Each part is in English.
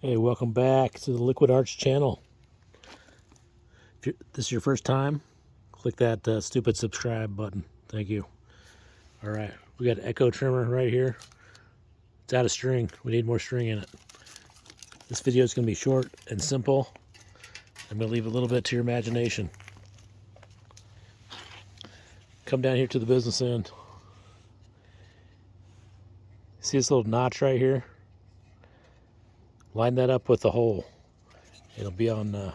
Hey, welcome back to the Liquid Arch channel. If this is your first time, click that stupid subscribe button. Thank you. All right, we got an Echo trimmer right here. It's out of string. We need more string in it. This video is going to be short and simple. I'm going to leave a little bit to your imagination. Come down here to the business end. See this little notch right here? Line that up with the hole. It'll be on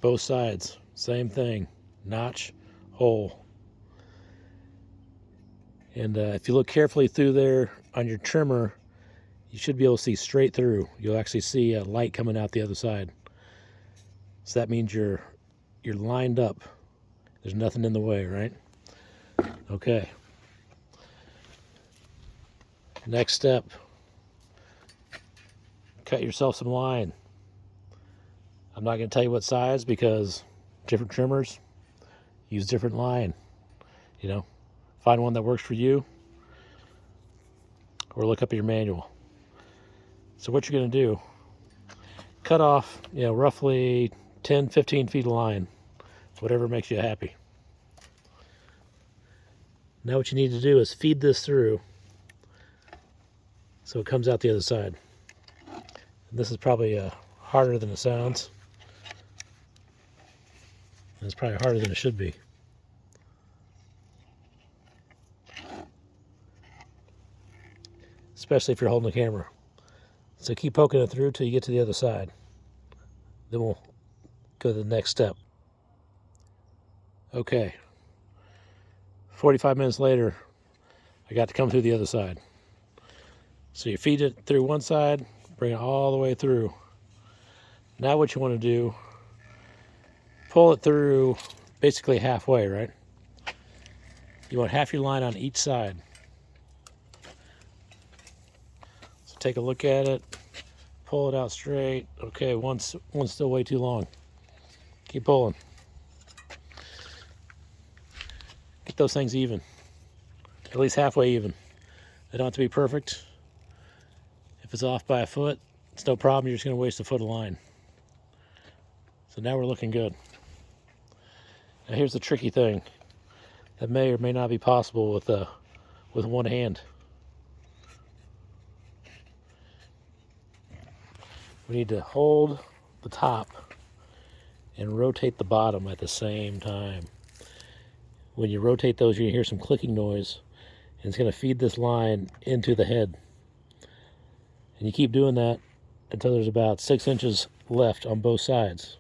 both sides. Same thing. Notch, hole. And if you look carefully through there on your trimmer, you should be able to see straight through. You'll actually see a light coming out the other side. So that means you're lined up. There's nothing in the way, right? Okay. Next step. Cut yourself some line. I'm not going to tell you what size because different trimmers use different line. You know, find one that works for you or look up your manual. So what you're going to do, cut off, roughly 10, 15 feet of line, whatever makes you happy. Now what you need to do is feed this through so it comes out the other side. And this is probably harder than it sounds. And it's probably harder than it should be. Especially if you're holding the camera. So keep poking it through till you get to the other side. Then we'll go to the next step. Okay. 45 minutes later, I got to come through the other side. So you feed it through one side, bring it all the way through. Now what you want to do, pull it through basically halfway, right? You want half your line on each side. So take a look at it, pull it out straight. Okay, one's still way too long. Keep pulling. Get those things even, at least halfway even. They don't have to be perfect. If it's off by a foot, it's no problem. You're just going to waste a foot of line. So now we're looking good. Now here's the tricky thing that may or may not be possible with one hand. We need to hold the top and rotate the bottom at the same time. When you rotate those, you're going to hear some clicking noise, and it's going to feed this line into the head. And you keep doing that until there's about 6 inches left on both sides.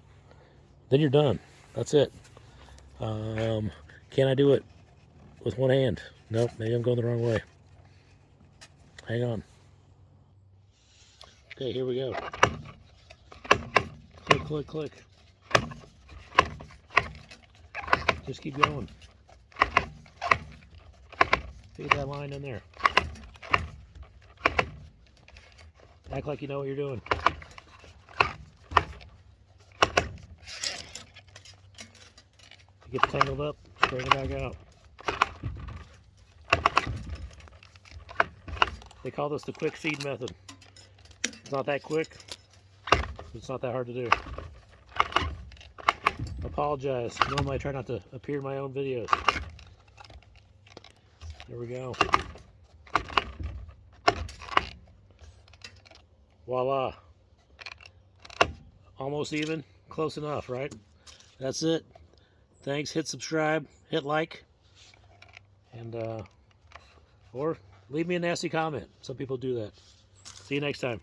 Then you're done. That's it. Can I do it with one hand? Nope, maybe I'm going the wrong way. Hang on. Okay, here we go. Click, click, click. Just keep going. Feed that line in there. Act like you know what you're doing. You get tangled up, straighten it back out. They call this the quick feed method. It's not that quick. It's not that hard to do. I apologize. Normally I try not to appear in my own videos. There we go. Voila. Almost even. Close enough, right? That's it. Thanks. Hit subscribe. Hit like. And, or leave me a nasty comment. Some people do that. See you next time.